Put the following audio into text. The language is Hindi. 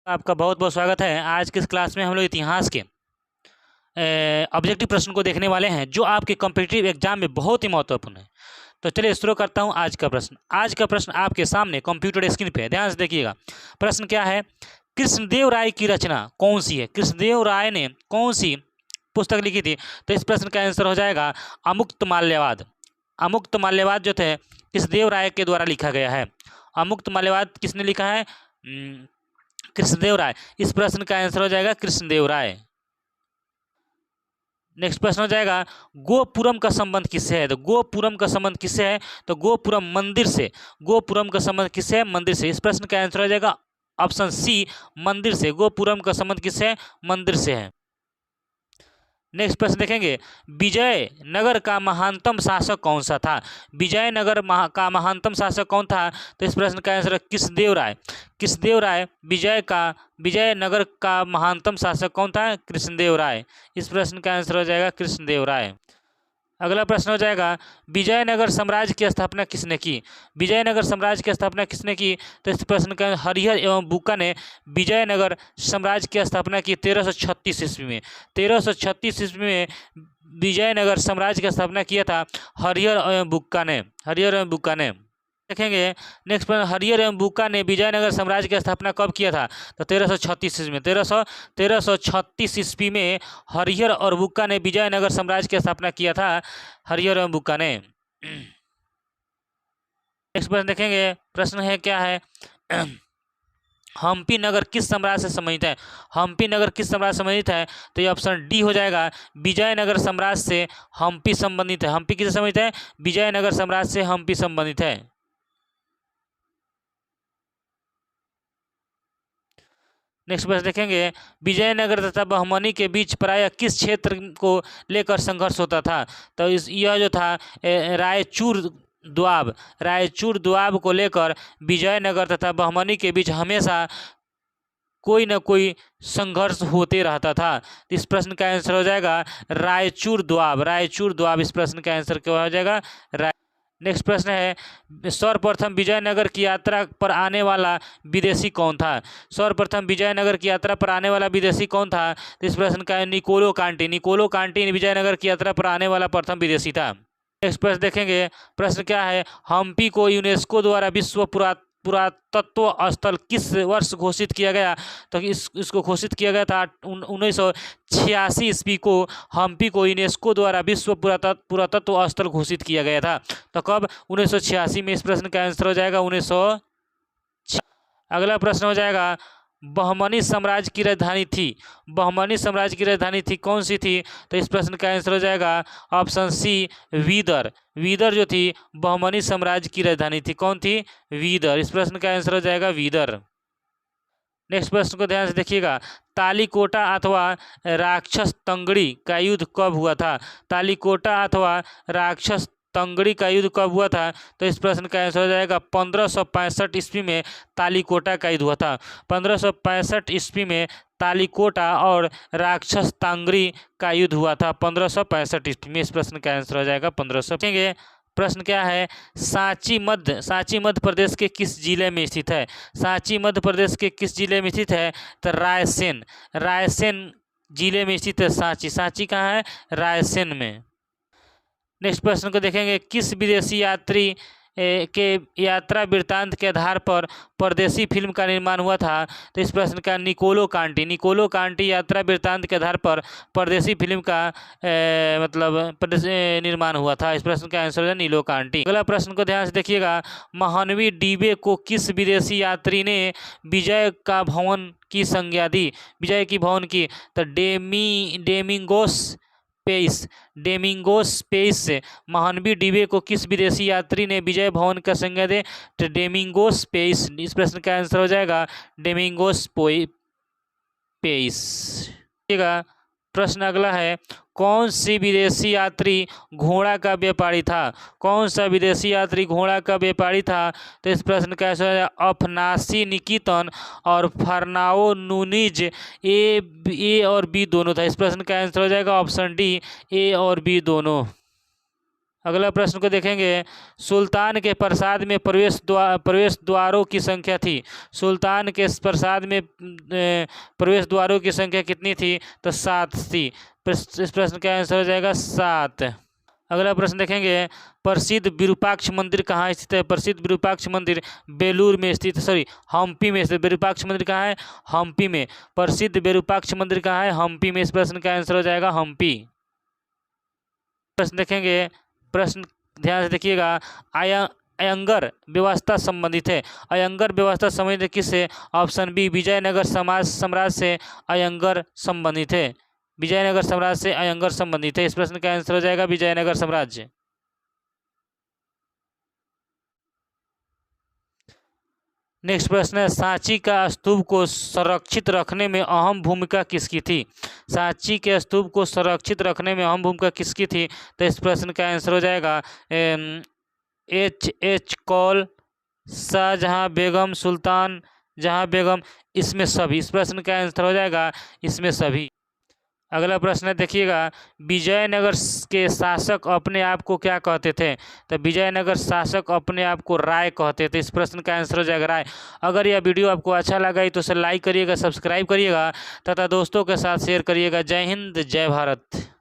आपका बहुत बहुत स्वागत है। आज की इस क्लास में हम लोग इतिहास के ऑब्जेक्टिव प्रश्न को देखने वाले हैं जो आपके कॉम्पिटिटिव एग्जाम में बहुत ही महत्वपूर्ण है। तो चलिए शुरू करता हूं आज का प्रश्न। आज का प्रश्न आपके सामने कंप्यूटर स्क्रीन पे है, ध्यान से देखिएगा। प्रश्न क्या है? कृष्णदेव राय की रचना कौन सी है? कृष्णदेव राय ने कौन सी पुस्तक लिखी थी? तो इस प्रश्न का आंसर हो जाएगा अमुक्तमाल्यवाद। अमुक्तमाल्यवाद जो थे कृष्णदेव राय के द्वारा लिखा गया है। अमुक्तमाल्यवाद किसने लिखा है? कृष्णदेव राय। इस प्रश्न का आंसर हो जाएगा कृष्णदेव राय। नेक्स्ट प्रश्न हो जाएगा गोपुरम का संबंध किससे है? तो गोपुरम का संबंध किससे है? तो गोपुरम मंदिर से। गोपुरम का संबंध किससे है? मंदिर से। इस प्रश्न का आंसर हो जाएगा ऑप्शन सी, मंदिर से। गोपुरम का संबंध किससे है? मंदिर से है। नेक्स्ट प्रश्न देखेंगे विजयनगर का महानतम शासक कौन सा था? विजयनगर का महानतम शासक कौन था? तो इस प्रश्न का आंसर है कृष्णदेव राय। कृष्णदेव राय विजयनगर का महानतम शासक कौन था? कृष्णदेव राय। इस प्रश्न का आंसर हो जाएगा कृष्णदेव राय। अगला प्रश्न हो जाएगा विजयनगर साम्राज्य की स्थापना किसने की? विजयनगर साम्राज्य की स्थापना किसने की? तो इस प्रश्न का हरिहर एवं बुक्का ने विजयनगर साम्राज्य की स्थापना की 1336 ईस्वी में। 1336 ईस्वी में विजयनगर साम्राज्य की स्थापना किया था हरिहर एवं बुक्का ने। हरिहर एवं बुक्का ने। देखेंगे नेक्स्ट प्रश्न, हरिहर एवं बुक्का ने विजयनगर साम्राज्य की स्थापना कब किया था? तो 1336 ईस्वी में। 1336 ईस्वी में हरिहर और बुक्का ने विजयनगर साम्राज्य की स्थापना किया था। हरिहर एवं बुक्का ने। नेक्स्ट प्रश्न देखेंगे, प्रश्न है क्या है? हम्पी नगर किस साम्राज्य से संबंधित है? हम्पी नगर किस साम्राज्य से संबंधित है? तो ये ऑप्शन डी हो जाएगा, विजयनगर साम्राज्य से हम्पी संबंधित है। हम्पी किससे संबंधित है? विजयनगर साम्राज्य से हम्पी संबंधित है। नेक्स्ट प्रश्न देखेंगे विजयनगर तथा बहमनी के बीच प्रायः किस क्षेत्र को लेकर संघर्ष होता था? तो यह जो था रायचूर द्वाब को लेकर विजयनगर तथा बहमनी के बीच हमेशा कोई न कोई संघर्ष होते रहता था। इस प्रश्न का आंसर हो जाएगा रायचूर द्वाब। रायचूर द्वाब। इस प्रश्न का आंसर क्या हो जाएगा? नेक्स्ट प्रश्न है सर्वप्रथम विजयनगर की यात्रा पर आने वाला विदेशी कौन था? सर्वप्रथम विजयनगर की यात्रा पर आने वाला विदेशी कौन था? तो इस प्रश्न का है निकोलो कांटी। निकोलो कांटी विजयनगर की यात्रा पर आने वाला प्रथम विदेशी था। नेक्स्ट प्रश्न देखेंगे, प्रश्न क्या है? हम्पी को यूनेस्को द्वारा विश्व पुरातत्व स्थल किस वर्ष घोषित किया गया? तो इसको घोषित किया गया था 1986 ईस्वी को। हम्पी को यूनेस्को द्वारा विश्व पुरातत्व स्थल घोषित किया गया था। तो कब? 1986 में। इस प्रश्न का आंसर हो जाएगा 1900। अगला प्रश्न हो जाएगा बहमनी साम्राज्य की राजधानी थी। बहमनी साम्राज्य की राजधानी थी कौन सी थी? तो इस प्रश्न का आंसर हो जाएगा ऑप्शन सी, वीदर। वीदर जो थी बहमनी साम्राज्य की राजधानी थी। कौन थी? वीदर। इस प्रश्न का आंसर हो जाएगा वीदर। नेक्स्ट प्रश्न को ध्यान से देखिएगा, तालीकोटा अथवा राक्षस तंगड़ी का युद्ध कब हुआ था? तालीकोटा अथवा राक्षस तंगड़ी का युद्ध कब हुआ था? तो इस प्रश्न का आंसर हो जाएगा 1565 ईस्वी में तालीकोटा का युद्ध हुआ था। 1565 ईस्वी में तालीकोटा और राक्षस तांगड़ी का युद्ध हुआ था 1565 ईस्वी में। इस प्रश्न का आंसर हो जाएगा 1500। देखेंगे प्रश्न क्या है, सांची मध्य प्रदेश के किस जिले में स्थित है? सांची मध्य प्रदेश के किस जिले में स्थित है? तो रायसेन जिले में स्थित है सांची। सांची कहाँ है? रायसेन में। नेक्स्ट प्रश्न को देखेंगे, किस विदेशी यात्री के यात्रा वृत्तांत के आधार पर परदेसी फिल्म का निर्माण हुआ था? तो इस प्रश्न का निकोलो कांटी यात्रा वृत्तांत के आधार पर परदेसी फिल्म का निर्माण हुआ था। इस प्रश्न का आंसर है नीलो कांटी। अगला प्रश्न को ध्यान से देखिएगा, महानवी डीबे को किस विदेशी यात्री ने विजय का भवन की संज्ञा दी? विजय की भवन की? तो डेमिंगोस पेइस महानवी डीबे को किस विदेशी यात्री ने विजय भवन का संज्ञा दे? तो डेमिंगोस पेइस। इस प्रश्न का आंसर हो जाएगा डेमिंगोस पेइस। प्रश्न अगला है, कौन सी विदेशी यात्री घोड़ा का व्यापारी था? कौन सा विदेशी यात्री घोड़ा का व्यापारी था? तो इस प्रश्न का आंसर है अफनासी निकितन और फर्नाओ नूनीज। ए और बी दोनों था। इस प्रश्न का आंसर हो जाएगा ऑप्शन डी, ए और बी दोनों। अगला प्रश्न को देखेंगे, सुल्तान के प्रासाद में प्रवेश द्वारों की संख्या थी। सुल्तान के प्रासाद में प्रवेश द्वारों की संख्या कितनी थी? तो 7 थी। इस प्रश्न का आंसर हो जाएगा 7। अगला प्रश्न देखेंगे, प्रसिद्ध विरूपाक्ष मंदिर कहाँ स्थित है? प्रसिद्ध विरूपाक्ष मंदिर बेलूर में स्थित, हम्पी में स्थित। विरूपाक्ष मंदिर कहाँ है? हम्पी में। प्रसिद्ध विरूपाक्ष मंदिर कहाँ है? हम्पी में। इस प्रश्न का आंसर हो जाएगा हम्पी। प्रश्न देखेंगे, प्रश्न ध्यान से देखिएगा, अयंगर व्यवस्था संबंधित है। अयंगर व्यवस्था संबंधित है किससे? ऑप्शन बी, विजयनगर साम्राज्य से अयंगर संबंधित है। विजयनगर साम्राज्य से अयंगर संबंधित है। इस प्रश्न का आंसर हो जाएगा विजयनगर साम्राज्य। नेक्स्ट प्रश्न है, सांची का स्तूप को संरक्षित रखने में अहम भूमिका किसकी थी? सांची के स्तूप को संरक्षित रखने में अहम भूमिका किसकी थी? तो इस प्रश्न का आंसर हो जाएगा H कौल, शाहजहां बेगम, सुल्तान जहां बेगम, इसमें सभी। इस प्रश्न का आंसर हो जाएगा इसमें सभी। अगला प्रश्न है देखिएगा, विजयनगर के शासक अपने आप को क्या कहते थे? तो विजयनगर शासक अपने आप को राय कहते थे। इस प्रश्न का आंसर हो जाएगा राय। अगर यह वीडियो आपको अच्छा लगा तो इसे लाइक करिएगा, सब्सक्राइब करिएगा तथा दोस्तों के साथ शेयर करिएगा। जय हिंद, जय भारत।